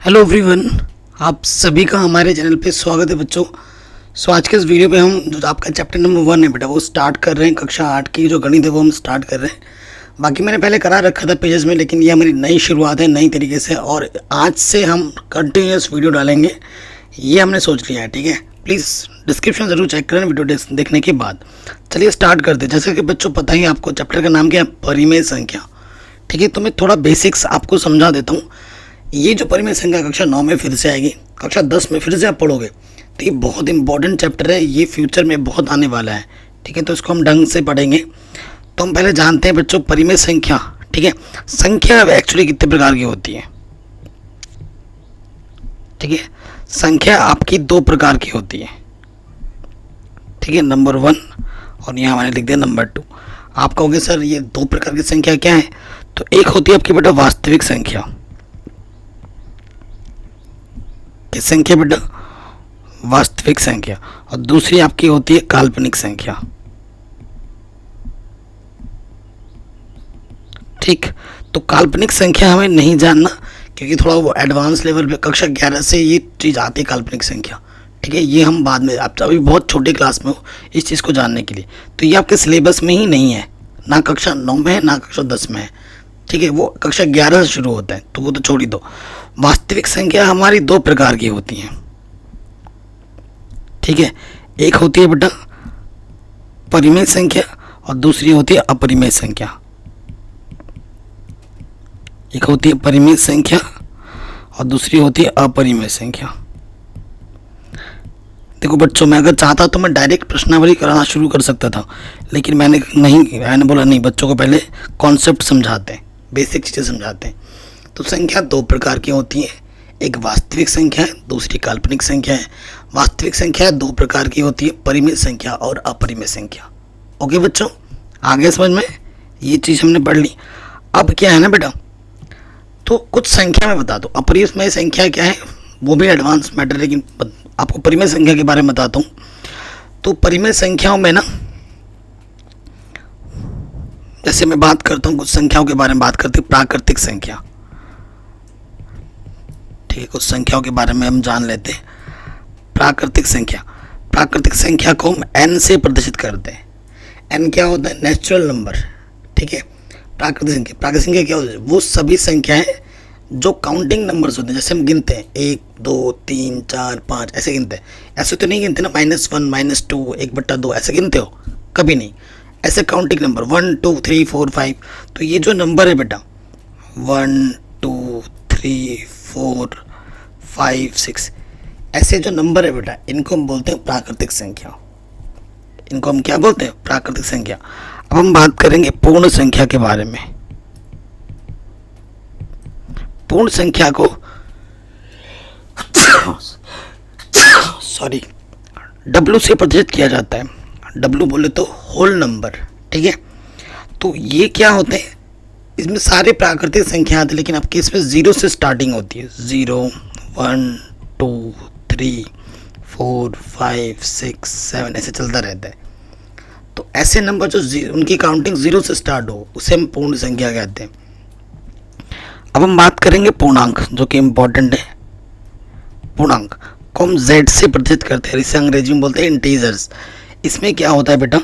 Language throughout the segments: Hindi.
हेलो एवरीवन, आप सभी का हमारे चैनल पे स्वागत है बच्चों। आज के इस वीडियो पे हम जो आपका चैप्टर नंबर 1 है बेटा वो स्टार्ट कर रहे हैं। कक्षा 8 की जो गणित है वो हम स्टार्ट कर रहे हैं। बाकी मैंने पहले करा रखा था पेजेस में, लेकिन ये हमारी नई शुरुआत है नई तरीके से, और आज से हम कंटिन्यूस वीडियो डालेंगे, ये हमने सोच लिया है। ठीक है, प्लीज़ डिस्क्रिप्शन ज़रूर चेक करें वीडियो देखने के बाद। चलिए स्टार्ट करते हैं। जैसे कि बच्चों पता ही आपको चैप्टर का नाम क्या है, परिमेय संख्या। ठीक है, तो मैं थोड़ा बेसिक्स आपको समझा देता हूँ। ये जो परिमेय संख्या कक्षा 9 में फिर से आएगी, कक्षा 10 में फिर से आप पढ़ोगे, तो ये बहुत इंपॉर्टेंट चैप्टर है, ये फ्यूचर में बहुत आने वाला है। ठीक है, तो इसको हम ढंग से पढ़ेंगे। तो हम पहले जानते हैं बच्चों परिमेय संख्या। ठीक है, संख्या एक्चुअली कितने प्रकार की होती है। ठीक है, संख्या आपकी 2 प्रकार की होती है। ठीक है, नंबर 1 और यहाँ मैंने लिख दिया नंबर 2। आप कहोगे सर ये 2 प्रकार की संख्या क्या है, तो एक होती है आपकी बेटा वास्तविक संख्या। संख्या बेटा वास्तविक संख्या, और दूसरी आपकी होती है काल्पनिक संख्या। ठीक, तो काल्पनिक संख्या हमें नहीं जानना, क्योंकि थोड़ा वो एडवांस लेवल पे कक्षा 11 से ये चीज़ आती है काल्पनिक संख्या। ठीक है, ये हम बाद में, आप अभी बहुत छोटे क्लास में हो इस चीज़ को जानने के लिए, तो ये आपके सिलेबस में ही नहीं है, ना कक्षा 9 में है ना कक्षा 10 में है। ठीक है, वो कक्षा 11 से शुरू होता है, तो वो तो छोड़ ही दो। वास्तविक संख्या हमारी 2 प्रकार की होती हैं। ठीक है, एक होती है बेटा परिमेय संख्या और दूसरी होती है अपरिमेय संख्या। एक होती है परिमेय संख्या और दूसरी होती है अपरिमेय संख्या। देखो बच्चों, मैं अगर चाहता तो मैं डायरेक्ट प्रश्नावली कराना शुरू कर सकता था, लेकिन मैंने बोला नहीं, बच्चों को पहले कॉन्सेप्ट समझाते हैं, बेसिक चीज़ें समझाते हैं। तो संख्या 2 प्रकार की होती है, एक वास्तविक संख्या है, दूसरी काल्पनिक संख्या है। वास्तविक संख्या 2 प्रकार की होती है, परिमेय संख्या और अपरिमेय संख्या। ओके बच्चों, आगे समझ में, ये चीज़ हमने पढ़ ली। अब क्या है ना बेटा, तो कुछ संख्या में बता दो। अपरिमेय संख्या क्या है वो भी एडवांस मैटर, लेकिन आपको परिमेय संख्या के बारे में बताता हूँ। तो परिमेय संख्याओं में ना, जैसे मैं बात करता हूँ कुछ संख्याओं के बारे में बात करते हैं, प्राकृतिक संख्या। ठीक है, कुछ संख्याओं के बारे में हम जान लेते हैं। प्राकृतिक संख्या, प्राकृतिक संख्या को हम n से प्रदर्शित करते हैं। n क्या होता है, नेचुरल नंबर। ठीक है, प्राकृतिक संख्या क्या होती है, वो सभी संख्याएं जो काउंटिंग नंबर्स होते हैं, जैसे हम गिनते हैं 1 2 3 4 5 ऐसे गिनते हैं। ऐसे तो नहीं गिनते ना, -1 -2 1/2 ऐसे गिनते हो, कभी नहीं। ऐसे काउंटिंग नंबर 1 2 3 4 5, तो ये जो नंबर है बेटा 1 2 3 4 5 6, ऐसे जो नंबर है बेटा, इनको हम बोलते हैं प्राकृतिक संख्या। इनको हम क्या बोलते हैं, प्राकृतिक संख्या। अब हम बात करेंगे पूर्ण संख्या के बारे में। पूर्ण संख्या को सॉरी W से प्रदर्शित किया जाता है। W बोले तो होल नंबर। ठीक है, तो ये क्या होते हैं, इसमें सारे प्राकृतिक संख्या आते हैं, लेकिन आपके इसमें 0 से स्टार्टिंग होती है। 0 1 2 3 4 5 6 7 ऐसे चलता रहता है। तो ऐसे नंबर जो उनकी काउंटिंग 0 से स्टार्ट हो, उसे हम पूर्ण संख्या कहते हैं। अब हम बात करेंगे पूर्णांक, जो कि इम्पोर्टेंट है। पूर्णांक को हम Z से प्रदर्शित करते हैं, इसे अंग्रेजी में बोलते हैं इंटीजर्स। इसमें क्या होता है बेटा,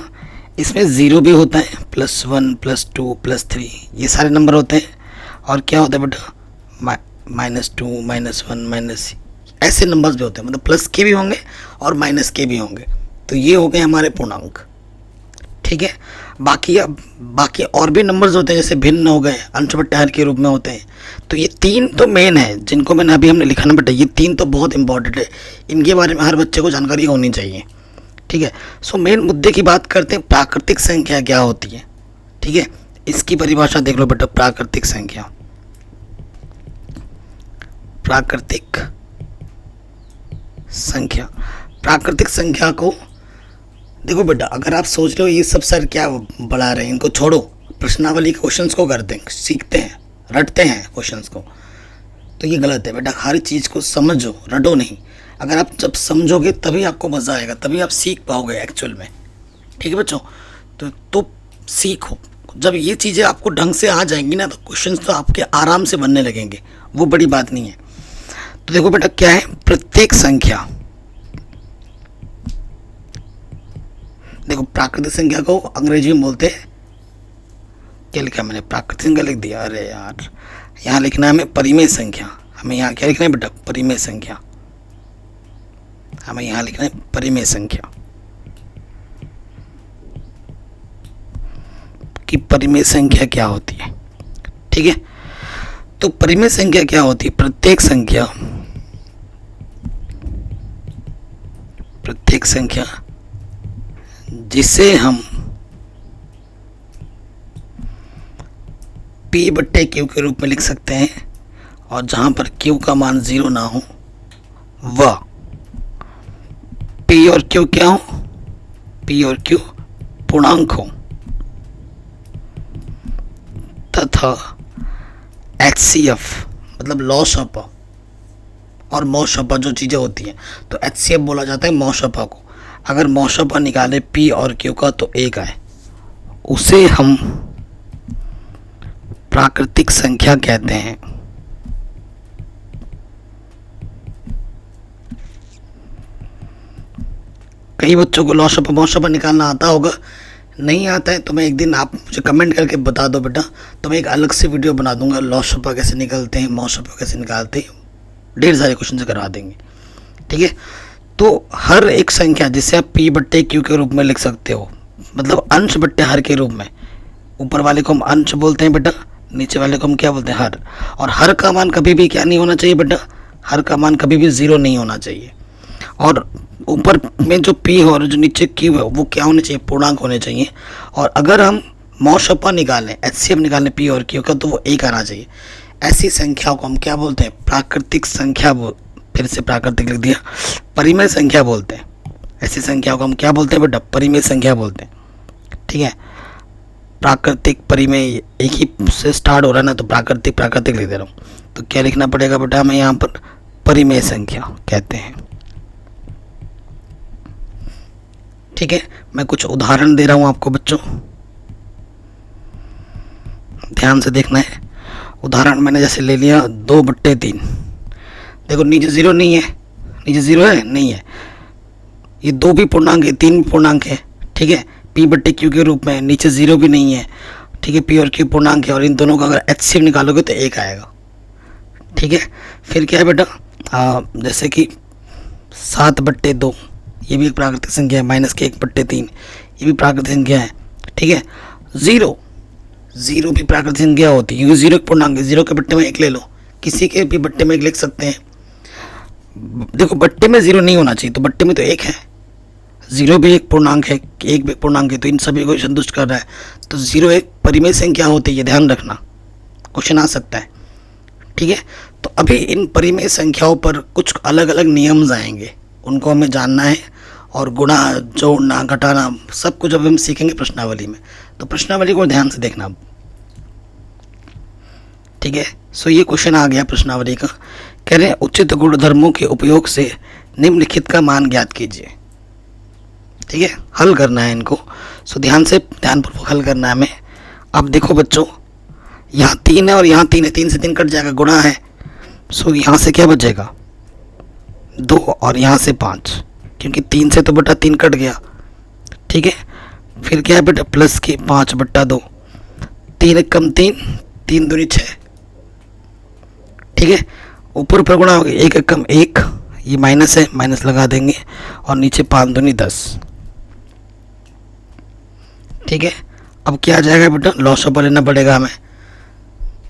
इसमें 0 भी होता है, +1 +2 +3 ये सारे नंबर होते हैं। और क्या होता है बेटा, -2 -1 ऐसे नंबर्स भी होते हैं, मतलब प्लस के भी होंगे और माइनस के भी होंगे। तो ये हो गए हमारे पूर्णांक। ठीक है, बाकी और भी नंबर्स होते हैं, जैसे भिन्न हो गए, अंश बट्टे हर के रूप में होते हैं। तो ये 3 तो मेन है, जिनको मैंने अभी हमने लिखा ना बेटा, ये 3 तो बहुत इंपॉर्टेंट है, इनके बारे में हर बच्चे को जानकारी होनी चाहिए। ठीक है, सो मेन मुद्दे की बात करते हैं, प्राकृतिक संख्या क्या होती है। ठीक है, इसकी परिभाषा देख लो बेटा, प्राकृतिक संख्या। प्राकृतिक संख्या, प्राकृतिक संख्या को देखो बेटा, अगर आप सोच रहे हो ये सब सर क्या बढ़ा रहे हैं, इनको छोड़ो, प्रश्नावली के क्वेश्चंस को करते हैं, सीखते हैं, रटते हैं क्वेश्चंस को, तो ये गलत है बेटा। हर चीज़ को समझो, रटो नहीं। अगर आप जब समझोगे तभी आपको मज़ा आएगा, तभी आप सीख पाओगे एक्चुअल में। ठीक है बच्चों, तो सीखो। जब ये चीज़ें आपको ढंग से आ जाएंगी ना, तो क्वेश्चंस तो आपके आराम से बनने लगेंगे, वो बड़ी बात नहीं है। तो देखो बेटा क्या है प्रत्येक संख्या, देखो प्राकृतिक संख्या को अंग्रेजी में बोलते हैं, क्या लिखा मैंने, प्राकृतिक संख्या लिख दिया, अरे यार यहाँ लिखना है हमें परिमेय संख्या, हमें यहाँ क्या लिखना है बेटा परिमेय संख्या, हमें यहाँ लिखना है परिमेय संख्या कि परिमेय संख्या क्या होती है। ठीक है, तो परिमेय संख्या क्या होती है, प्रत्येक संख्या जिसे हम P बट्टे Q के रूप में लिख सकते हैं और जहां पर Q का मान 0 ना हो वह P और Q क्या हो, P और Q पूर्णांक हो तथा HCF मतलब लॉसअपा और मौशपा जो चीज़ें होती हैं, तो HCF बोला जाता है मौशपा को। अगर मौशपा निकाले P और Q का तो एक आए, उसे हम प्राकृतिक संख्या कहते हैं। कई बच्चों को लॉसअपा मौशपा निकालना आता होगा, नहीं आता है तो मैं एक दिन आप मुझे कमेंट करके बता दो बेटा, तो मैं एक अलग से वीडियो बना दूंगा लॉसअपा कैसे निकलते हैं, मौशपा कैसे निकालते हैं, ढेर सारे क्वेश्चन से करवा देंगे। ठीक है, तो हर एक संख्या जिसे आप P बट्टे Q के रूप में लिख सकते हो, मतलब अंश बट्टे हर के रूप में, ऊपर वाले को हम अंश बोलते हैं बेटा, नीचे वाले को हम क्या बोलते हैं हर, और हर का मान कभी भी क्या नहीं होना चाहिए बेटा, हर का मान कभी भी 0 नहीं होना चाहिए, और ऊपर में जो P हो और जो नीचे Q है वो क्या होने चाहिए, पूर्णांक होने चाहिए। और अगर हम मौशपा निकालें, HCF निकालें P और Q का, तो वो एक आना चाहिए। ऐसी संख्याओं को हम क्या बोलते हैं, प्राकृतिक संख्या फिर से प्राकृतिक लिख दिया, परिमेय संख्या बोलते हैं। ऐसी संख्याओं को हम क्या बोलते हैं बेटा, परिमेय संख्या बोलते हैं। ठीक है, प्राकृतिक परिमेय एक ही से स्टार्ट हो रहा है ना, तो प्राकृतिक लिख दे रहा हूँ। तो क्या लिखना पड़ेगा बेटा हमें यहाँ पर, परिमेय संख्या कहते हैं। ठीक है, मैं कुछ उदाहरण दे रहा हूँ आपको बच्चों, ध्यान से देखना है। उदाहरण मैंने जैसे ले लिया 2 बट्टे 3, देखो नीचे 0 नहीं है, नीचे 0 है नहीं है, ये 2 भी पूर्णांक है 3 भी पूर्णांक है। ठीक है, P बट्टे Q के रूप में, नीचे 0 भी नहीं है। ठीक है, P और Q पूर्णांक है और इन दोनों का अगर HCF निकालोगे तो 1 आएगा। ठीक है, फिर क्या है बेटा, जैसे कि 7 बट्टे 2, ये भी एक प्राकृतिक संख्या है, माइनस के 1 बट्टे 3, ये भी प्राकृतिक संख्या है। ठीक है, 0 भी प्राकृतिक संख्या होती है, क्योंकि 0 एक पूर्णांक है, 0 के बट्टे में 1 ले लो, किसी के भी बट्टे में 1 लिख सकते हैं। देखो बट्टे में 0 नहीं होना चाहिए, तो बट्टे में तो 1 है, 0 भी एक पूर्णांक है, 1 भी पूर्णांक है, तो इन सभी को संतुष्ट कर रहा है। तो 0 एक परिमेय संख्या होती है, ध्यान रखना, क्वेश्चन आ सकता है। ठीक है, तो अभी इन परिमेय संख्याओं पर कुछ अलग अलग नियम आएंगे, उनको हमें जानना है, और गुणा जोड़ना घटाना सब कुछ अब हम सीखेंगे प्रश्नावली में। तो प्रश्नावली को ध्यान से देखना। ठीक है, सो ये क्वेश्चन आ गया प्रश्नावली का, कह रहे हैं उचित गुणधर्मों के उपयोग से निम्नलिखित का मान ज्ञात कीजिए। ठीक है, हल करना है इनको, सो ध्यानपूर्वक हल करना है हमें। अब देखो बच्चों, यहाँ 3 है और यहाँ 3 है, 3 से 3 कट जाएगा, गुणा है, सो यहाँ से क्या बचेगा 2 और यहाँ से 5, क्योंकि 3 से तो बेटा 3 कट गया। ठीक है, फिर क्या है बेटा प्लस के 5 बट्टा 2, 3 एक कम 3, 3 दूनी 6। ठीक है, ऊपर पर गुणा हो गया, 1 एक कम 1, ये माइनस है, माइनस लगा देंगे, और नीचे 5 दूनी 10। ठीक है, अब क्या आ जाएगा बेटा, लॉसअपा लेना पड़ेगा हमें।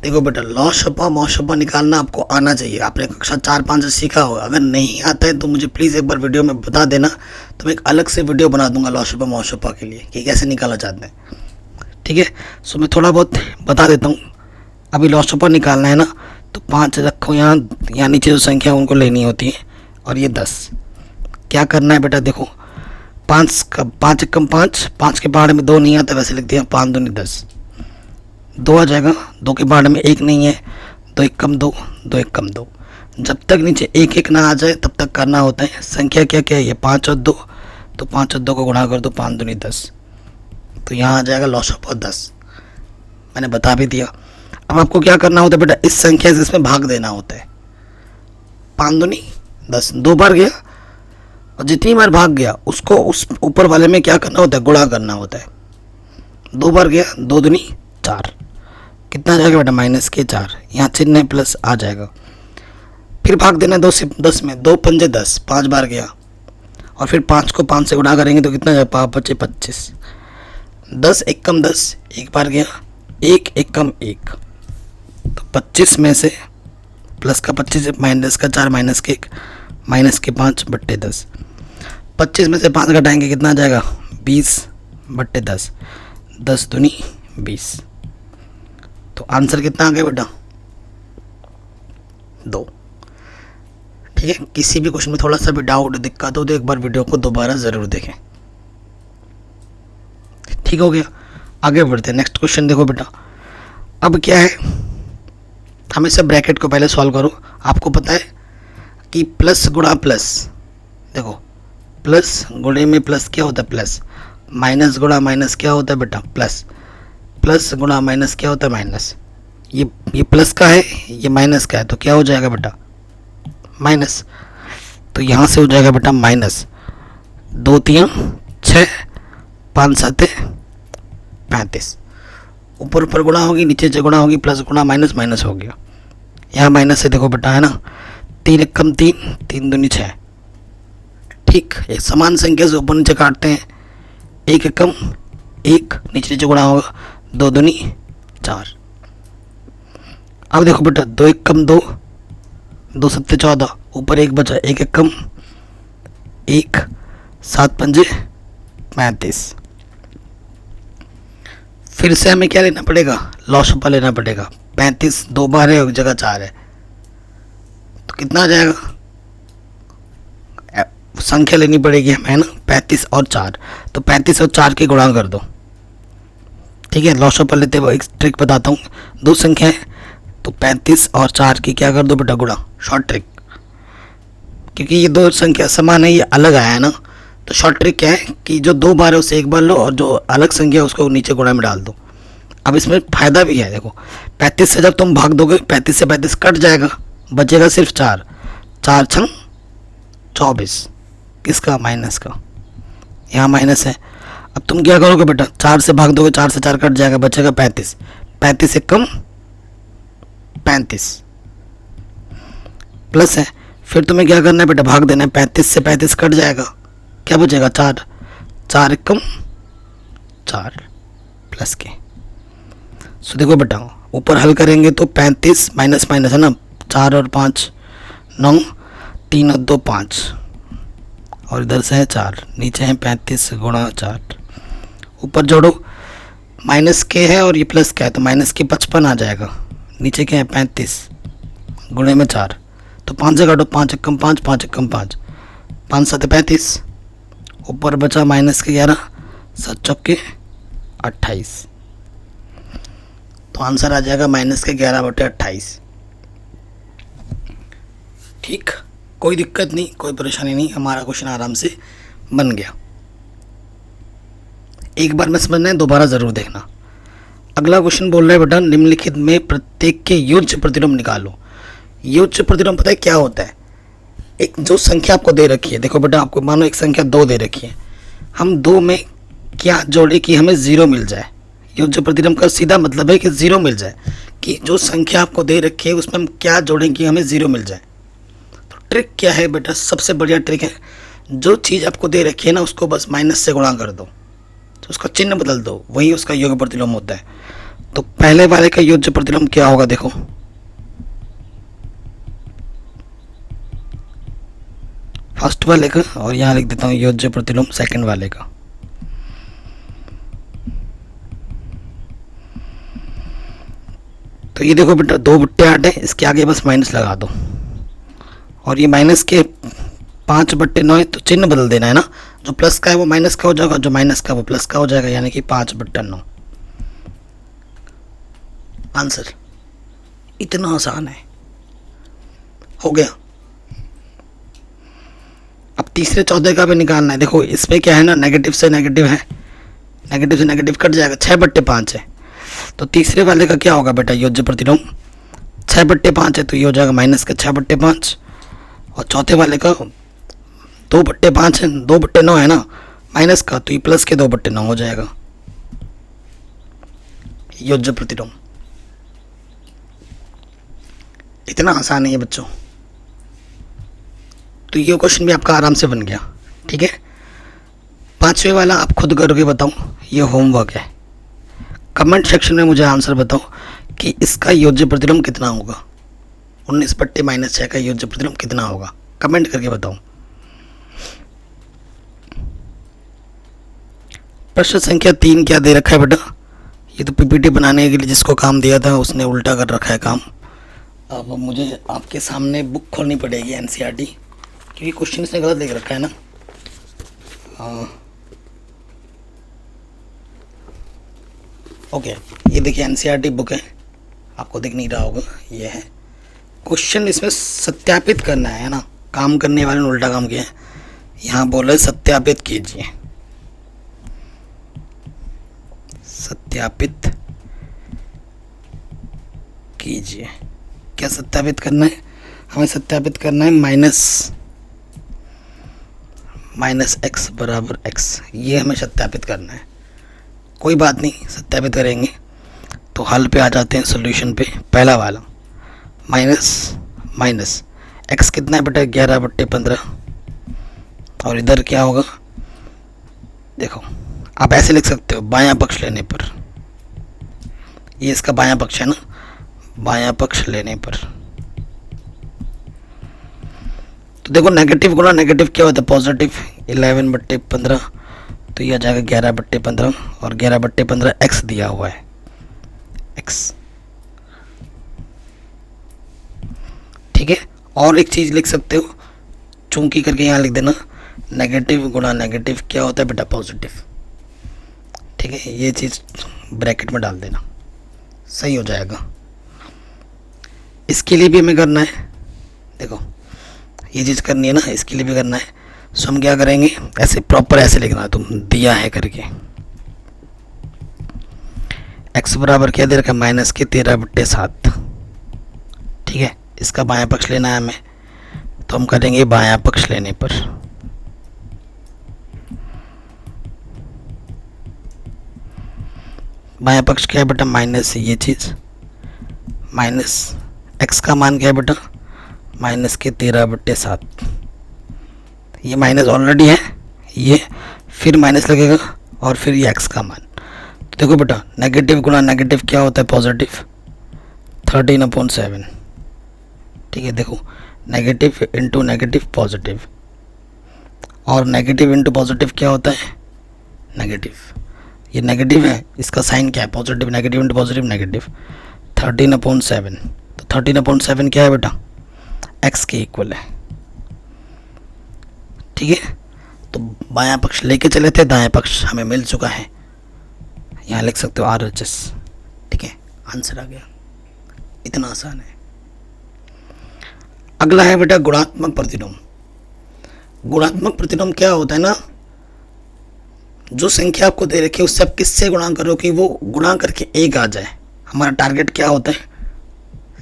देखो बेटा लॉसअपा मौसअपा निकालना आपको आना चाहिए, आपने कक्षा 4-5 से सीखा होगा। अगर नहीं आता है तो मुझे प्लीज़ एक बार वीडियो में बता देना, तो मैं एक अलग से वीडियो बना दूंगा लॉसअपा मौसअपा के लिए कि कैसे निकाला जाता है। ठीक है, सो मैं थोड़ा बहुत बता देता हूँ। अभी लॉसअपा निकालना है ना, तो 5 रखो, यहाँ नीचे जो संख्या उनको लेनी होती है, और ये 10। क्या करना है बेटा, देखो 5 एक कम 5, 5 के पहाड़ में 2 नहीं आता, वैसे लिख दिया 5 दूनी 10, 2 आ जाएगा, 2 के पहाड़ में 1 नहीं है, 2 एक कम 2, 2 एक कम 2। जब तक नीचे 1 1 ना आ जाए तब तक करना होता है। संख्या क्या क्या है, ये 5 और 2, तो 5 और 2 को गुणा कर दो, 5 दूनी 10, तो यहाँ आ जाएगा लॉसअपा 10, मैंने बता भी दिया। अब आपको क्या करना होता है बेटा, इस संख्या से इसमें भाग देना होता है। 5 दूनी 10, 2 बार गया और जितनी बार भाग गया उसको उस ऊपर वाले में क्या करना होता है, गुणा करना होता है। 2 बार गया, 2 दूनी 4, कितना आ जाएगा बेटा -4, यहाँ चिन्ह है प्लस आ जाएगा। फिर भाग देना 2 से 10 में, 2 पंजे 10, 5 बार गया और फिर 5 को 5 से गुणा करेंगे तो कितना जाएगा, 5 बचे 25, 10 1 कम 10, 1 बार गया, 1 1 कम 1, तो 25 में से प्लस का 25 माइनस का 4 माइनस के 1 माइनस के 5 बट्टे 10, 25 में से 5 घटाएंगे कितना आ जाएगा, 20 बट्टे 10, 10 दूनी 20। तो आंसर कितना आ गया बेटा, 2। ठीक है, किसी भी क्वेश्चन में थोड़ा सा भी डाउट दिक्कत हो तो एक बार वीडियो को दोबारा ज़रूर देखें। ठीक हो गया, आगे बढ़ते हैं। नेक्स्ट क्वेश्चन देखो बेटा, अब क्या है, हमेशा ब्रैकेट को पहले सॉल्व करो। आपको पता है कि प्लस गुणा प्लस, देखो प्लस गुणे में प्लस क्या होता है, प्लस, माइनस गुणा माइनस क्या होता है बेटा, प्लस, प्लस गुणा माइनस क्या होता है, माइनस। ये प्लस का है, ये माइनस का है, तो क्या हो जाएगा बेटा, माइनस। तो यहाँ से हो जाएगा बेटा माइनस 2 3 6 5 7 35, ऊपर ऊपर गुणा होगी, नीचे से गुणा होगी, प्लस गुणा माइनस माइनस हो गया। यहाँ माइनस से देखो बेटा, है ना, 3 1 कम 3, 3 दूनी 6। ठीक, एक समान संख्या से ऊपर नीचे काटते हैं, 1 1 कम 1, नीचे नीचे गुणा होगा, 2 दूनी 4। अब देखो बेटा, 2 1 कम 2, 2 7 14, ऊपर 1 बचा, 1 1 कम 1, 7 पंजे 35। फिर से हमें क्या लेना पड़ेगा, लॉसपा लेना पड़ेगा। 35 2 बार है, एक जगह 4 है, तो कितना आ जाएगा, संख्या लेनी पड़ेगी हमें, है ना, 35 और 4, तो 35 और 4 के गुणा कर दो। ठीक है, लॉसपा लेते हुए एक ट्रिक बताता हूँ, 2 संख्या है तो 35 और 4 की क्या कर दो बेटा, गुणा, शॉर्ट ट्रिक। क्योंकि ये 2 संख्या समान है, ये अलग आया है ना, तो शॉर्ट ट्रिक क्या है कि जो 2 बार है उसे 1 बार लो और जो अलग संख्या है उसको नीचे गुणा में डाल दो। अब इसमें फ़ायदा भी है, देखो 35 से जब तुम भाग दोगे, 35 से 35 कट जाएगा, बचेगा सिर्फ 4, 4 छंग 24, किसका, माइनस का, यहाँ माइनस है। अब तुम क्या करोगे बेटा, 4 से भाग दोगे, 4 से 4 कट जाएगा, बचेगा 35, 35 से कम 35 प्लस है। फिर तुम्हें क्या करना है बेटा, भाग देना है, 35 से 35 कट जाएगा, क्या बचेगा, 4, 4 कम 4 प्लस के। सो देखो बेटा, ऊपर हल करेंगे तो 35 माइनस माइनस है ना, 4 और 5 9, 3 और 2 5, और इधर से है 4, नीचे है 35 गुणा 4, ऊपर जोड़ो, माइनस के है और ये प्लस का है तो माइनस के 55 आ जाएगा, नीचे क्या है 35 गुणे में 4, तो 5 से काटो, 5 1 कम 5, 5 1 कम 5, 5 7 35, ऊपर बचा माइनस के 11, 7 चौके 28, तो आंसर आ जाएगा माइनस के 11 बटे 28। ठीक, कोई दिक्कत नहीं, कोई परेशानी नहीं, हमारा क्वेश्चन आराम से बन गया। एक बार में समझना है, दोबारा ज़रूर देखना। अगला क्वेश्चन बोल रहा है बेटा, निम्नलिखित में प्रत्येक के योज्य प्रतिलोम निकालो। योज्य प्रतिलोम पता है क्या होता है, एक जो संख्या आपको दे रखी है, देखो बेटा आपको मानो एक संख्या 2 दे रखी है, हम 2 में क्या जोड़े कि हमें 0 मिल जाए। योज्य प्रतिलोम का सीधा मतलब है कि 0 मिल जाए, कि जो संख्या आपको दे रखी है उसमें हम क्या जोड़ें कि हमें 0 मिल जाए। तो ट्रिक क्या है बेटा, सबसे बढ़िया ट्रिक है, जो चीज़ आपको दे रखी है ना उसको बस माइनस से गुणा कर दो, तो उसका चिन्ह बदल दो, वही उसका योज्य प्रतिलोम होता है। तो पहले वाले का योज्य प्रतिलोम क्या होगा, देखो फर्स्ट वाले का, और यहाँ लिख देता हूँ योज्य प्रतिलोम सेकंड वाले का। तो ये देखो बेटा 2 बट्टे 8 है, इसके आगे बस माइनस लगा दो, और ये माइनस के 5 बट्टे 9 है, तो चिन्ह बदल देना है ना, जो प्लस का है वो माइनस का हो जाएगा, जो माइनस का वो प्लस का हो जाएगा, यानी कि 5 बट्टा 9। आंसर इतना आसान है, हो गया। अब तीसरे चौथे का भी निकालना है। देखो इसमें क्या है ना, नेगेटिव से नेगेटिव है, नेगेटिव से नेगेटिव कट जाएगा, 6 बट्टे 5 है, तो तीसरे वाले का क्या होगा बेटा योज्य प्रतिलोम, 6 बट्टे 5 है, तो ये हो जाएगा माइनस का 6 बट्टे 5, और चौथे वाले का 2/5 है, 2/9 है ना माइनस का, तो ये प्लस के 2/9 हो जाएगा योज्य प्रतिलोम। इतना आसान है ये बच्चों। तो ये क्वेश्चन भी आपका आराम से बन गया। ठीक है, 5वें वाला आप खुद करके बताओ, ये होमवर्क है। कमेंट सेक्शन में मुझे आंसर बताओ कि इसका योज्य प्रतिलोम कितना होगा, 19/-6 का योज्य प्रतिलोम कितना होगा, कमेंट करके बताओ। प्रश्न संख्या 3 क्या दे रखा है बेटा? ये तो पीपीटी बनाने के लिए जिसको काम दिया था उसने उल्टा कर रखा है काम। अब मुझे आपके सामने बुक खोलनी पड़ेगी एनसीईआरटी, क्योंकि क्वेश्चन इसने गलत लिख रखा है ना। ओके, ये देखिए एनसीईआरटी बुक है, आपको दिख नहीं रहा होगा, ये है। क्वेश्चन इसमें सत्यापित करना है ना, काम करने वाले ने उल्टा काम किया है। यहाँ बोले सत्यापित कीजिए, सत्यापित कीजिए। क्या सत्यापित करना है? हमें सत्यापित करना है माइनस x बराबर x, ये हमें सत्यापित करना है। कोई बात नहीं, सत्यापित करेंगे। तो हल पे आ जाते हैं, सॉल्यूशन पे। पहला वाला माइनस x कितना है बेटा? 11/15। और इधर क्या होगा? देखो, आप ऐसे लिख सकते हो बायां पक्ष लेने पर, ये इसका बायां पक्ष है ना, बायां पक्ष लेने पर। तो देखो नेगेटिव गुणा नेगेटिव क्या होता है? पॉजिटिव। 11/15, तो यह आ जाएगा 11/15, और 11/15 x दिया हुआ है, x। ठीक है, और एक चीज लिख सकते हो, चूंकि करके यहाँ लिख देना, नेगेटिव गुणा नेगेटिव क्या होता है बेटा? पॉजिटिव। ठीक है, ये चीज़ ब्रैकेट में डाल देना, सही हो जाएगा। इसके लिए भी हमें करना है, देखो ये चीज़ करनी है ना, इसके लिए भी करना है। सो हम क्या करेंगे, ऐसे प्रॉपर ऐसे लिखना है, तुम दिया है करके। x बराबर क्या दे रखा है? -13/7। ठीक है, इसका बायां पक्ष लेना है हमें, तो हम करेंगे बायां पक्ष लेने पर। बायां पक्ष क्या है बेटा? माइनस ये चीज़, माइनस x का मान क्या है बेटा? -13/7। ये माइनस ऑलरेडी है, ये फिर माइनस लगेगा, और फिर ये x का मान। तो देखो बेटा, नेगेटिव गुणा नेगेटिव क्या होता है? पॉजिटिव। 13/7। ठीक है, देखो नेगेटिव इंटू नेगेटिव पॉजिटिव, और नेगेटिव इंटू पॉजिटिव क्या होता है? नेगेटिव। ये नेगेटिव है, इसका साइन क्या है? Positive. Negative into positive negative. 13/7, तो 13/7 क्या है बेटा? x के इक्वल है। ठीक है, तो बायां पक्ष लेके चले थे, दायां पक्ष हमें मिल चुका है, यहाँ लिख सकते हो RHS। ठीक है, आंसर आ गया, इतना आसान है। अगला है बेटा गुणात्मक प्रतिलोम। गुणात्मक प्रतिलोम क्या होता है ना, जो संख्या आपको दे रखी है उससे आप किससे गुणा करो कि वो गुणा करके 1 आ जाए। हमारा टारगेट क्या होता है?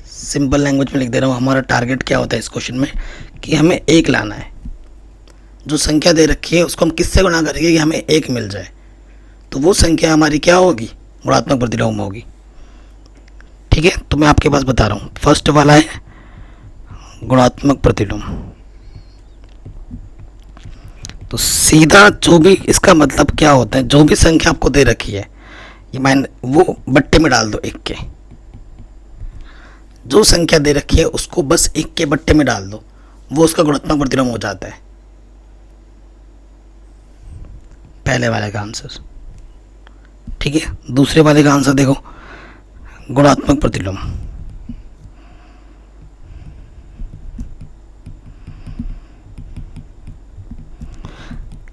सिंपल लैंग्वेज में लिख दे रहा हूँ, हमारा टारगेट क्या होता है इस क्वेश्चन में, कि हमें 1 लाना है। जो संख्या दे रखी है उसको हम किससे गुणा करेंगे कि हमें 1 मिल जाए, तो वो संख्या हमारी क्या होगी? गुणात्मक प्रतिलोम होगी। ठीक है, तो मैं आपके पास बता रहा हूँ, फर्स्ट वाला है गुणात्मक प्रतिलोम। तो सीधा जो भी इसका मतलब क्या होता है, जो भी संख्या आपको दे रखी है ये वो बट्टे में डाल दो 1 के। जो संख्या दे रखी है उसको बस 1 के बट्टे में डाल दो, वो उसका गुणात्मक प्रतिलोम हो जाता है। पहले वाले का आंसर। ठीक है, दूसरे वाले का आंसर देखो, गुणात्मक प्रतिलोम।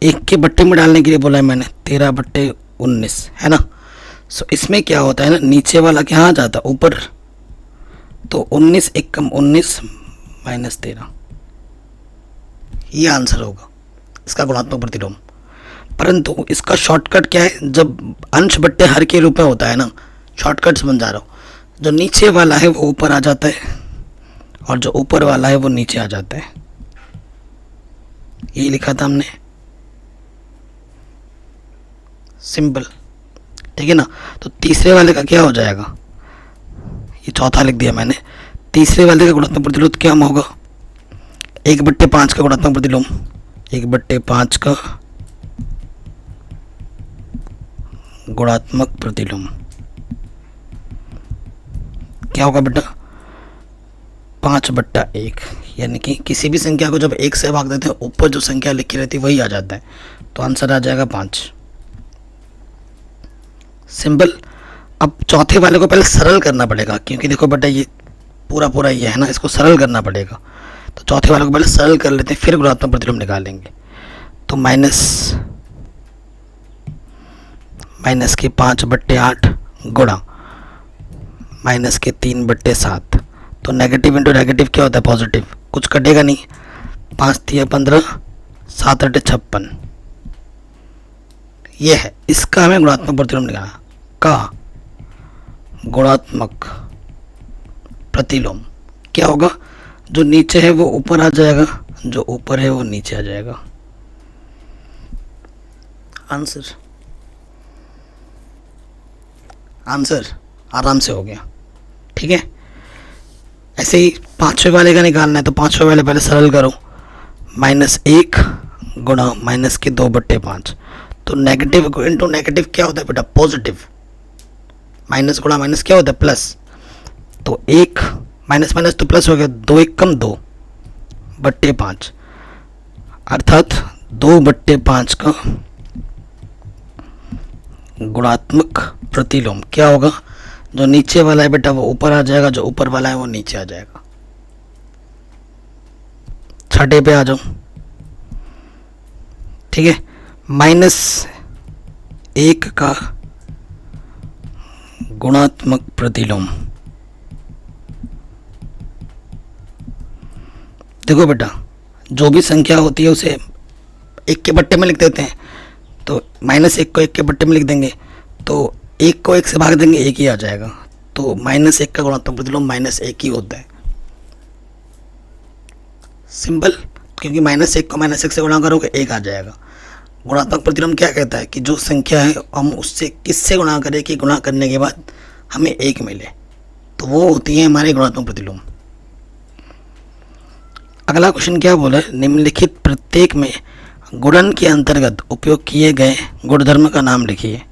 एक के बट्टे में डालने के लिए बोला है मैंने, 13/19 है ना। सो इसमें क्या होता है ना, नीचे वाला क्या आ जाता है ऊपर, तो 19 1 कम 19 -13, ये आंसर होगा इसका गुणात्मक प्रतिलोम। परंतु इसका शॉर्टकट क्या है, जब अंश बट्टे हर के रूप में होता है ना, शॉर्टकट समझ जा रहा हूँ, जो नीचे वाला है वो ऊपर आ जाता है और जो ऊपर वाला है वो नीचे आ जाता है। यही लिखा था हमने, सिंपल, ठीक है ना। तो तीसरे वाले का क्या हो जाएगा, ये चौथा लिख दिया मैंने, तीसरे वाले का गुणात्मक प्रतिलोम क्या होगा, 1/5 का गुणात्मक प्रतिलोम, 1/5 का गुणात्मक प्रतिलोम क्या होगा बेटा, 5/1, यानी कि किसी भी संख्या को जब 1 से भाग देते हैं ऊपर जो संख्या लिखी रहती है वही आ जाता है, तो आंसर आ जाएगा 5। सिंपल। अब चौथे वाले को पहले सरल करना पड़ेगा, क्योंकि देखो बेटा ये पूरा ये है ना, इसको सरल करना पड़ेगा। तो चौथे वाले को पहले सरल कर लेते हैं, फिर गुणात्मक प्रतिलोम निकालेंगे। तो माइनस के 5/8 गुणा माइनस के 3/7, तो नेगेटिव इंटू नेगेटिव क्या होता है, पॉजिटिव, कुछ कटेगा नहीं, 5 3 15, 7 8 56, ये है। इसका हमें गुणात्मक प्रतिलोम निकालना, का गुणात्मक प्रतिलोम क्या होगा, जो नीचे है वो ऊपर आ जाएगा, जो ऊपर है वो नीचे आ जाएगा। आंसर आराम से हो गया, ठीक है। ऐसे ही पांचवें वाले का निकालना है, तो पांचवें वाले पहले सरल करो, -1 गुणा माइनस के 2/5, तो नेगेटिव इंटू नेगेटिव क्या होता है बेटा, पॉजिटिव, माइनस गुणा माइनस क्या होता है, प्लस, तो 1 माइनस माइनस तो प्लस हो गया, 2 1 कम 2/5, अर्थात 2/5 का गुणात्मक प्रतिलोम क्या होगा, जो नीचे वाला है बेटा वो ऊपर आ जाएगा, जो ऊपर वाला है वो नीचे आ जाएगा। छठे पे आ जाओ, ठीक है। -1 का गुणात्मक प्रतिलोम, देखो बेटा जो भी संख्या होती है उसे 1 के बट्टे में लिख देते हैं, तो -1 को 1 के बट्टे में लिख देंगे, तो 1 को 1 से भाग देंगे 1 ही आ जाएगा, तो -1 का गुणात्मक प्रतिलोम -1 ही होता है। सिंपल, क्योंकि -1 को -1 से गुणा करोगे 1 आ जाएगा। गुणात्मक प्रतिलोम क्या कहता है कि जो संख्या है हम उससे किससे गुणा करें कि गुणा करने के बाद हमें 1 मिले, तो वो होती है हमारे गुणात्मक प्रतिलोम। अगला क्वेश्चन क्या बोला है, निम्नलिखित प्रत्येक में गुणन के अंतर्गत उपयोग किए गए गुणधर्म का नाम लिखिए।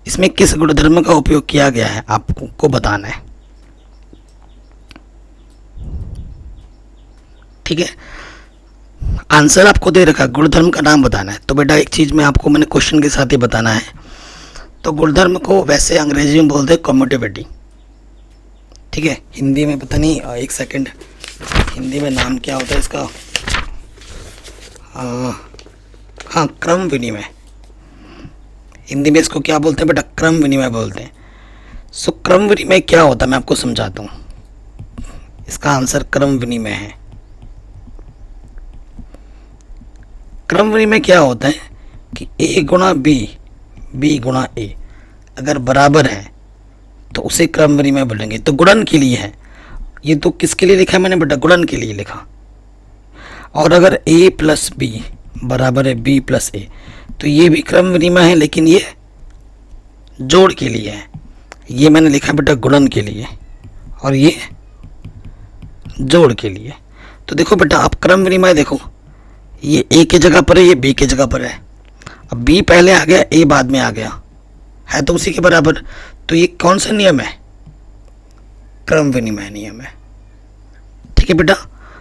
इसमें किस गुणधर्म का उपयोग किया गया है आपको बताना है, ठीक है। आंसर आपको दे रखा, गुणधर्म का नाम बताना है। तो बेटा एक चीज़ में आपको मैंने क्वेश्चन के साथ ही बताना है, तो गुणधर्म को वैसे अंग्रेजी में बोलते हैं कम्यूटेबिलिटी, ठीक है। हिंदी में पता नहीं, एक सेकंड, हिंदी में नाम क्या होता है इसका, हाँ क्रम विनिमय, हिंदी में इसको क्या बोलते हैं बेटा, क्रम विनिमय बोलते हैं। सो क्रम विनिमय क्या होता है मैं आपको समझाता हूँ, इसका आंसर क्रम विनिमय है। क्रम विनिमय क्या होता है कि A गुणा B, B गुणा A अगर बराबर है तो उसे क्रम विनिमय बोलेंगे। तो गुणन के लिए है, ये तो किसके लिए लिखा है मैंने बेटा, गुणन के लिए लिखा। और अगर A प्लस B बराबर है B प्लस A, तो ये भी क्रम विनिमय है, लेकिन ये जोड़ के लिए है। ये मैंने लिखा बेटा गुणन के लिए, और ये जोड़ के लिए। तो देखो बेटा आप क्रम विनिमय देखो, ये A की जगह पर है, ये B की जगह पर है। अब B पहले आ गया, A बाद में आ गया, है तो उसी के बराबर। तो ये कौन सा नियम है, क्रम विनिमय नियम है, ठीक है बेटा।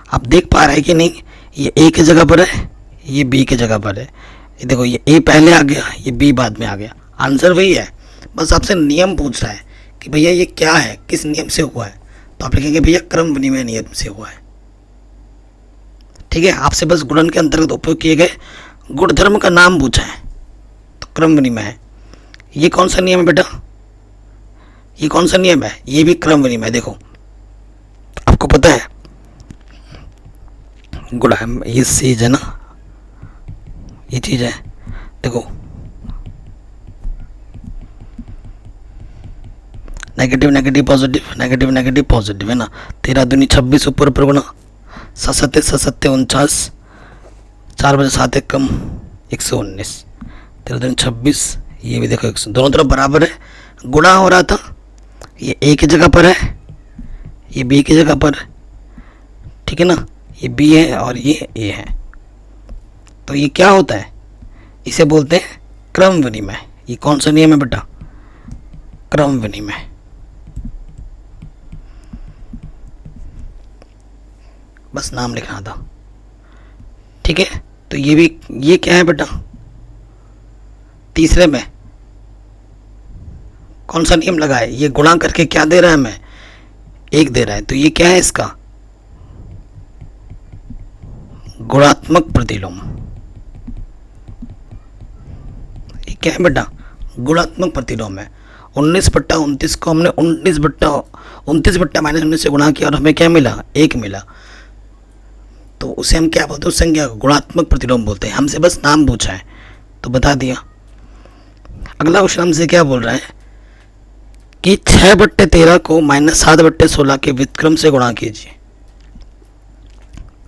आप देख पा रहे हैं कि नहीं, ये A की जगह पर है, ये B की जगह पर है। ये देखो ये A पहले आ गया, ये B बाद में आ गया, आंसर वही है। बस आपसे नियम पूछ रहा है कि भैया ये क्या है, किस नियम से हुआ है, तो आप लिखेंगे भैया क्रम विनिमय नियम से हुआ है, ठीक है। आपसे बस गुणन के अंतर्गत उपयोग किए गए गुणधर्म का नाम पूछा है, तो क्रम विनिमय है। ये कौन सा नियम है बेटा, ये कौन सा नियम है, ये भी क्रम विनिमय। देखो आपको पता है गुणा, ये चीज है ना, ये चीज है, देखो negative negative positive, negative negative positive, है ना। 13 दूनी 26 ऊपर ऊपर गुणा, 7 7 49, 4 बजे 7 एक कम 119, 13 दूनी 26, ये भी देखो 100, दोनों तरफ बराबर है, गुणा हो रहा था। ये ए की जगह पर है, ये बी की जगह पर है, ठीक है ना, ये बी है और ये ए है। तो ये क्या होता है, इसे बोलते हैं क्रम विनिमय। ये कौन सा नियम है बेटा, क्रम विनिमय। बस नाम लिखना था, ठीक है। तो ये भी, ये क्या है बेटा, तीसरे में कौन सा नियम लगा है, ये गुणा करके क्या दे रहा है हमें, 1 दे रहा है। तो ये क्या है इसका, गुणात्मक प्रतिलोम। ये क्या है बेटा, गुणात्मक प्रतिलोम है। 19/29 को हमने 29/-19 से गुणा किया और हमें क्या मिला, 1 मिला। तो उसे हम क्या बोलते हैं, उस संख्या को गुणात्मक प्रतिलोम बोलते हैं। हमसे बस नाम पूछा है तो बता दिया। अगला क्वेश्चन हमसे क्या बोल रहा है कि 6/13 को -7/16 के व्युत्क्रम से गुणा कीजिए।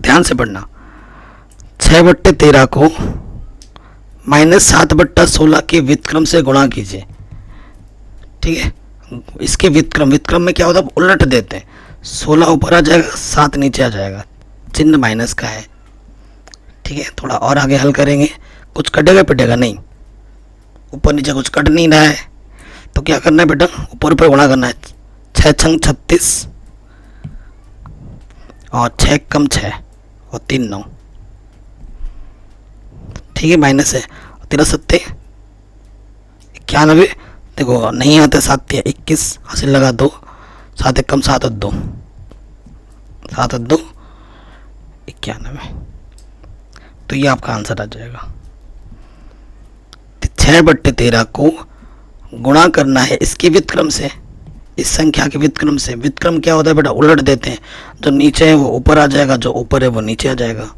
ध्यान से पढ़ना, 6/13 को -7/16 के व्युत्क्रम से गुणा कीजिए, ठीक है। इसके व्युत्क्रम में क्या होता है, उलट देते हैं, 16 ऊपर आ जाएगा, 7 नीचे आ जाएगा, चिन्ह माइनस का है, ठीक है। थोड़ा और आगे हल करेंगे, कुछ कटेगा पिटेगा नहीं, ऊपर नीचे कुछ कट नहीं रहा है। तो क्या करना है बेटा, ऊपर ऊपर गुणा करना है, 6 छंग 36 और 6 कम 6 और 3 9, ठीक है, माइनस है। 13 सत्ते 91, देखो नहीं आता, 7 21, हासिल लगा 2, 7 एक कम 7 और 2, 7 और 2 91। तो ये आपका आंसर आ जाएगा। 6/13 को गुणा करना है इसके व्युत्क्रम से, इस संख्या के व्युत्क्रम से। व्युत्क्रम क्या होता है बेटा, उलट देते हैं, जो नीचे है वो ऊपर आ जाएगा, जो ऊपर है वो नीचे आ जाएगा।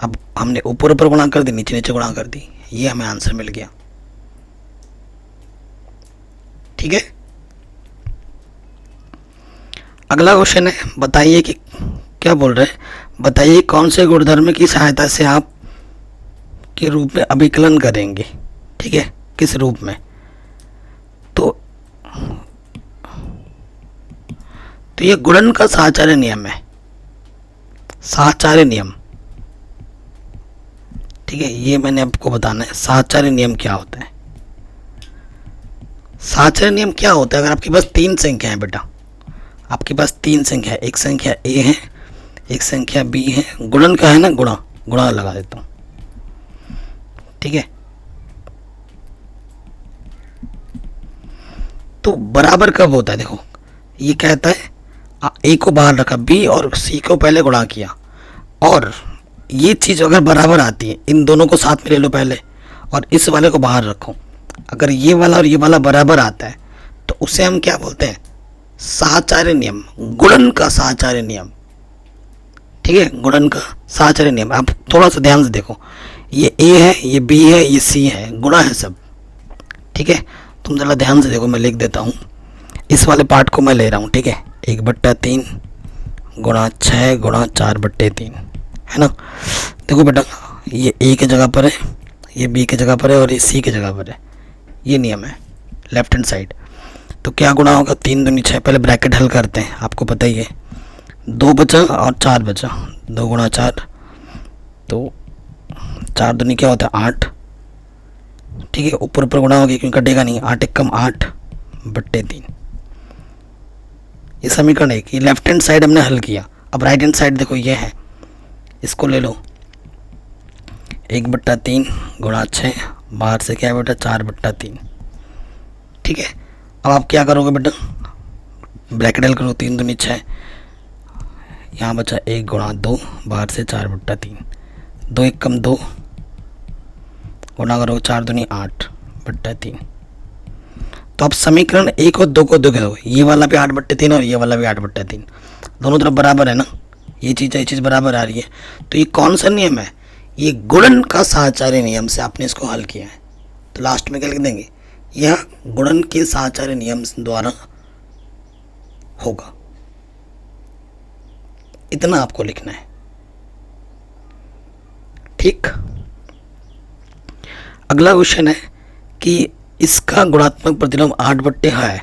अब हमने ऊपर ऊपर गुणा कर दी, नीचे नीचे गुणा कर दी, ये हमें आंसर मिल गया, ठीक है। अगला क्वेश्चन है, बताइए कि क्या बोल रहे हैं, बताइए कौन से गुणधर्म की सहायता से आप के रूप में अभिकलन करेंगे, ठीक है, किस रूप में। तो ये गुणन का साहचर्य नियम है, साहचर्य नियम, ठीक है। ये मैंने आपको बताना है, साहचर्य नियम क्या होता है। साहचर्य नियम क्या होता है, अगर आपके पास 3 संख्या है बेटा, आपके पास 3 संख्या है, एक संख्या ए है, एक संख्या बी है, गुणन का है ना, गुणा लगा देता हूं, ठीक है। तो बराबर कब होता है, देखो ये कहता है ए को बाहर रखा, बी और सी को पहले गुणा किया, और ये चीज़ अगर बराबर आती है, इन दोनों को साथ में ले लो पहले और इस वाले को बाहर रखो, अगर ये वाला और ये वाला बराबर आता है तो उसे हम क्या बोलते हैं, साहचर्य नियम, गुणन का साहचर्य नियम, ठीक है, गुणन का साहचर्य नियम। आप थोड़ा सा ध्यान से देखो, ये ए है, ये बी है, ये सी है, गुणा है सब, ठीक है। तुम ज़रा ध्यान से देखो, मैं लिख देता हूँ, इस वाले पार्ट को मैं ले रहा हूँ, ठीक है, 1/3 गुणा 6 गुणा 4/3, है ना। देखो बेटा, ये ए की जगह पर है, ये बी की जगह पर है और ये सी की जगह पर है, ये नियम है लेफ्ट हैंड साइड। तो क्या गुणा होगा, 3 दूनी 6, पहले ब्रैकेट हल करते हैं, आपको पता ही है, 2 बचा और 4 बचा, 2 गुणा 4, तो 4 दूनी क्या होता है 8, ठीक है। ऊपर ऊपर गुणा होगी क्योंकि कटेगा नहीं, 8 एक कम 8/3, ये समीकरण 1। ये लेफ्ट हैंड साइड हमने हल किया। अब राइट हैंड साइड देखो, ये है, इसको ले लो, 1/3 गुणा 6, बाहर से क्या है बेटा 4/3, ठीक है। अब आप क्या करोगे बेटा, ब्रैकेट हल करो, 3 दूनी 6, यहाँ बचा 1 गुणा 2, बाहर से 4/3, 2 एक कम 2, गुणा करो 4 दूनी 8/3। तो अब समीकरण 1 और 2 को देखो, ये वाला भी 8/3 और ये वाला भी 8/3, दोनों तरफ बराबर है ना, ये चीज़ बराबर आ रही है। तो ये कौन सा नियम है, ये गुणन का साहचर्य नियम से आपने इसको हल किया है। तो लास्ट में क्या लिख देंगे, यह गुणन के साहचर्य नियम द्वारा होगा, इतना आपको लिखना है। ठीक। अगला क्वेश्चन है कि इसका गुणात्मक प्रतिलोम 8/, है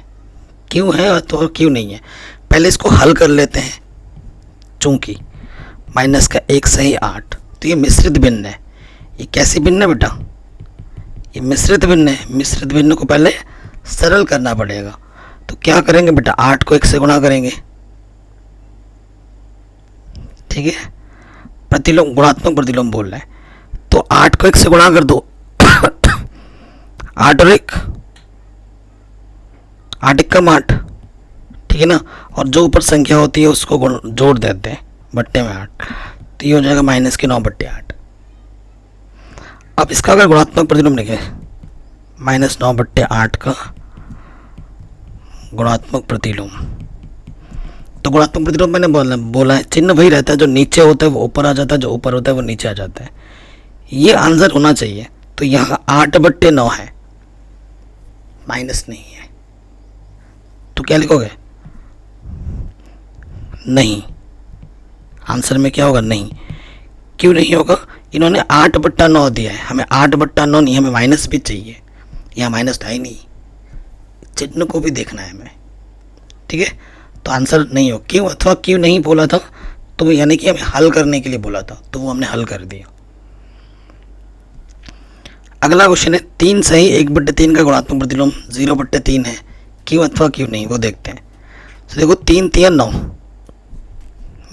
क्यों है तो क्यों नहीं है। पहले इसको हल कर लेते हैं। चूंकि माइनस का 1 सही 8, तो ये मिश्रित भिन्न है। ये कैसी भिन्न है बेटा, ये मिश्रित भिन्न है। मिश्रित भिन्न को पहले सरल करना पड़ेगा। तो क्या करेंगे बेटा, 8 को 1 से गुणा करेंगे, ठीक है। प्रतिलोम, गुणात्मक प्रतिलोम बोल रहे हैं तो 8 को 1 से गुणा कर दो। 8 और 1, 8 1 कम 8, ठीक है ना। और जो ऊपर संख्या होती है उसको जोड़ देते हैं बट्टे में 8, तो ये हो जाएगा -9/8। अब इसका अगर गुणात्मक प्रतिलोम लिखे, -9/8 का गुणात्मक प्रतिलोम, तो गुणात्मक प्रतिलोम मैंने बोला है चिन्ह वही रहता है, जो नीचे होता है वो ऊपर आ जाता है, जो ऊपर होता है वो नीचे आ जाता है। ये आंसर होना चाहिए। तो यहाँ 8/9 है, माइनस नहीं है, तो क्या लिखोगे, नहीं। आंसर में क्या होगा, नहीं। क्यों नहीं होगा, इन्होंने 8/9 दिया है, हमें 8/9 नहीं, हमें माइनस भी चाहिए। यहाँ माइनस था ही नहीं, चिन्ह को भी देखना है हमें, ठीक है। तो आंसर नहीं हो। क्यों अथवा क्यों नहीं बोला था, तो यानी कि हमें हल करने के लिए बोला था, तो वो हमने हल कर दिया। अगला क्वेश्चन है 3 सही 1/3 का गुणात्मक प्रतिलोम 0/3 है, क्यों अथवा क्यों नहीं, वो देखते हैं। तो देखो 3 3 9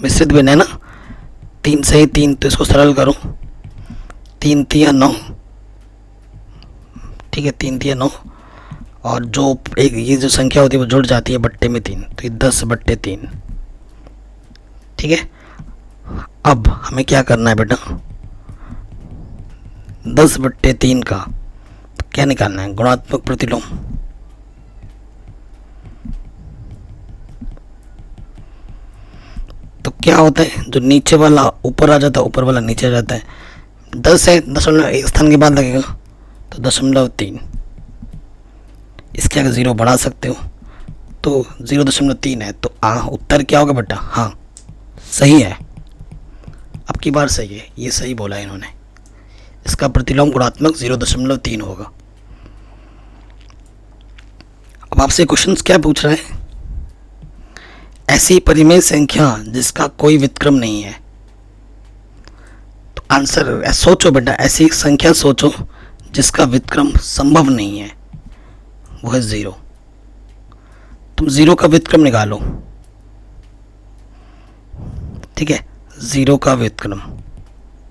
मिश्रित भिन्न है ना, 3 सही 3, तो इसको सरल करो, 3 3 9, ठीक है। 3 3 9, और जो एक ये जो संख्या होती है वो जुड़ जाती है बट्टे में 3, तो ये 10/3, ठीक है। अब हमें क्या करना है बेटा, 10/3 का तो क्या निकालना है, गुणात्मक प्रतिलोम। तो क्या होता है, जो नीचे वाला ऊपर आ जाता है, ऊपर वाला नीचे आ जाता है। 10 है, 0.1 स्थान के बाद लगेगा, तो 0.3। इसके आगे 0 बढ़ा सकते हो, तो 0.3 है, तो उत्तर क्या होगा बेटा, हाँ सही है। अब की बार सही है, ये सही बोला है इन्होंने। इसका प्रतिलोम गुणात्मक 0.3 होगा। अब आपसे क्वेश्चंस क्या पूछ रहा है, ऐसी परिमेय संख्या जिसका कोई व्युत्क्रम नहीं है। तो आंसर सोचो बेटा, ऐसी संख्या सोचो जिसका व्युत्क्रम संभव नहीं है, वो है 0। तुम 0 का व्युत्क्रम निकालो, ठीक है। 0 का व्युत्क्रम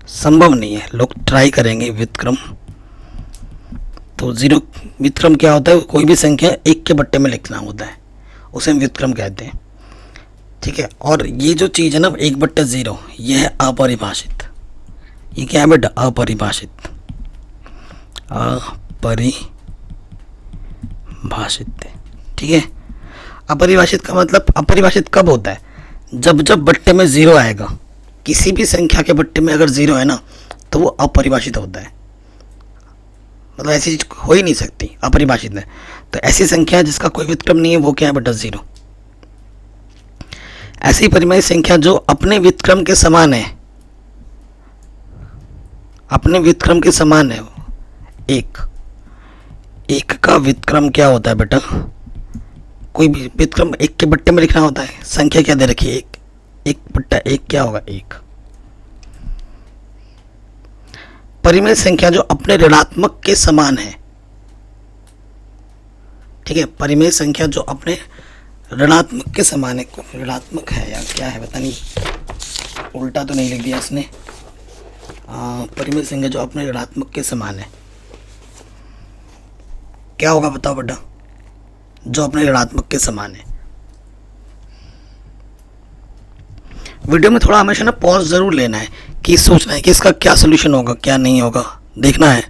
संभव नहीं है, लोग ट्राई करेंगे व्युत्क्रम। तो 0 व्युत्क्रम क्या होता है, कोई भी संख्या 1 के बट्टे में लिखना होता है, उसे हम व्युत्क्रम कहते हैं, ठीक है। और ये जो चीज़ है ना 1/0, यह है अपरिभाषित। ये क्या है बेटा, अपरिभाषित। अपरिभाषित, ठीक है। अपरिभाषित का मतलब, अपरिभाषित कब होता है, जब जब बट्टे में 0 आएगा। किसी भी संख्या के बट्टे में अगर 0 है ना, तो वो अपरिभाषित होता है, मतलब ऐसी चीज हो ही नहीं सकती, अपरिभाषित है। तो ऐसी संख्या जिसका कोई व्युत्क्रम नहीं है, वो क्या है बेटा, 0। ऐसी परिमेय संख्या जो अपने व्युत्क्रम के समान है, अपने व्युत्क्रम के समान है, 1 का व्युत्क्रम क्या होता है बेटा, कोई भी व्युत्क्रम 1 के बट्टे में लिखना होता है। संख्या क्या दे रखी है, 1/1 क्या होगा, 1। परिमेय संख्या जो अपने ऋणात्मक के समान है, ठीक है। परिमेय संख्या जो अपने ऋणात्मक के समान है, ऋणात्मक है या क्या है पता नहीं, उल्टा तो नहीं लिख दिया इसने। परिमेय संख्या जो अपने ऋणात्मक के समान है, क्या होगा बताओ बेटा, जो अपने ऋणात्मक के समान है। वीडियो में थोड़ा हमेशा ना पॉज जरूर लेना है, कि सोचना है कि इसका क्या सोल्यूशन होगा, क्या नहीं होगा, देखना है।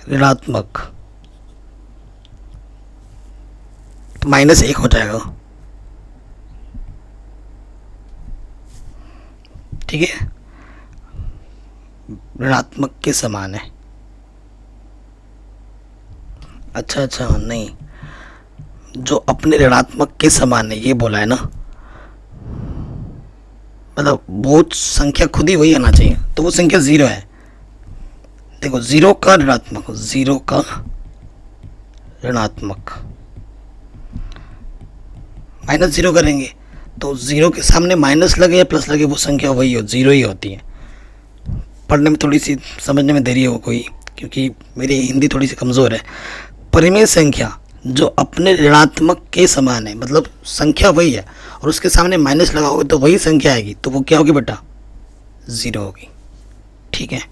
ऋणात्मक तो -1 हो जाएगा, ठीक है। ऋणात्मक के समान है, अच्छा नहीं, जो अपने ऋणात्मक के समान है ये बोला है ना, मतलब वो संख्या खुद ही वही आना चाहिए, तो वो संख्या 0 है। देखो 0 का ऋणात्मक, 0 का ऋणात्मक -0 करेंगे तो 0 के सामने माइनस लगे या प्लस लगे वो संख्या वही हो 0 ही होती है। पढ़ने में थोड़ी सी समझने में देरी हो कोई, क्योंकि मेरी हिंदी थोड़ी सी कमज़ोर है। परिमेय संख्या जो अपने ऋणात्मक के समान है, मतलब संख्या वही है और उसके सामने माइनस लगाओगे तो वही संख्या आएगी, तो वो क्या होगी बेटा? 0 होगी। ठीक है,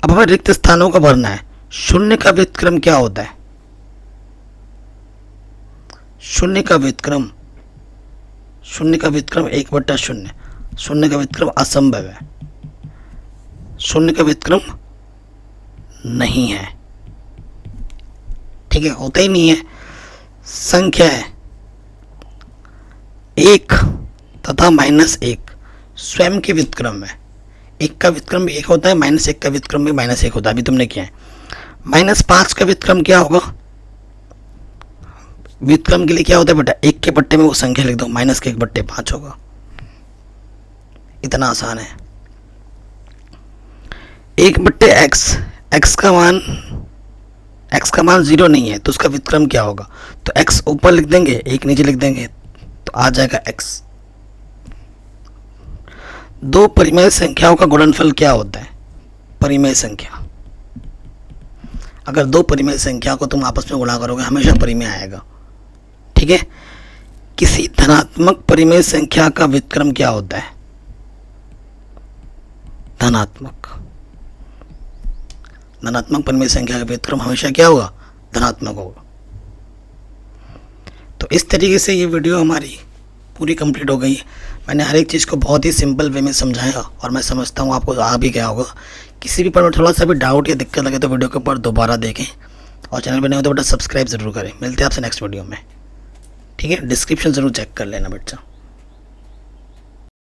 अब हमें रिक्त स्थानों का भरना है। शून्य का व्युत्क्रम क्या होता है? शून्य का व्युत्क्रम 1/0। शून्य का व्युत्क्रम असंभव है, शून्य का व्युत्क्रम नहीं है। ठीक है, होता ही नहीं है। संख्या है 1 तथा -1 स्वयं के व्युत्क्रम है। 1 का व्युत्क्रम भी 1 होता है, -1 का व्युत्क्रम भी -1 होता है। अभी तुमने किया है। -5 का व्युत्क्रम क्या होगा? व्युत्क्रम के लिए क्या होता है बेटा? 1 के बट्टे में वो संख्या लिख दो, -1/5 होगा। इतना आसान है। 1/x, x का मान 0 नहीं है तो उसका व्युत्क्रम क्या होगा? तो x ऊपर लिख देंगे, 1 नीचे लिख देंगे, तो आ जाएगा x। दो परिमेय संख्याओं का गुणनफल क्या होता है? परिमेय संख्या, अगर दो परिमेय संख्या को तुम आपस में गुणा करोगे हमेशा परिमेय आएगा। ठीक है, किसी धनात्मक परिमेय संख्या का व्युत्क्रम क्या होता है? धनात्मक परिमेय संख्या का व्युत्क्रम हमेशा क्या होगा? धनात्मक होगा। तो इस तरीके से ये वीडियो हमारी पूरी कंप्लीट हो गई। मैंने हर एक चीज़ को बहुत ही सिंपल वे में समझाया और मैं समझता हूँ आपको आ भी गया होगा। किसी भी पर में थोड़ा सा भी डाउट या दिक्कत लगे तो वीडियो के ऊपर दोबारा देखें और चैनल पर नहीं हो तो बेटा सब्सक्राइब ज़रूर करें। मिलते हैं आपसे नेक्स्ट वीडियो में। ठीक है, डिस्क्रिप्शन ज़रूर चेक कर लेना बच्चा।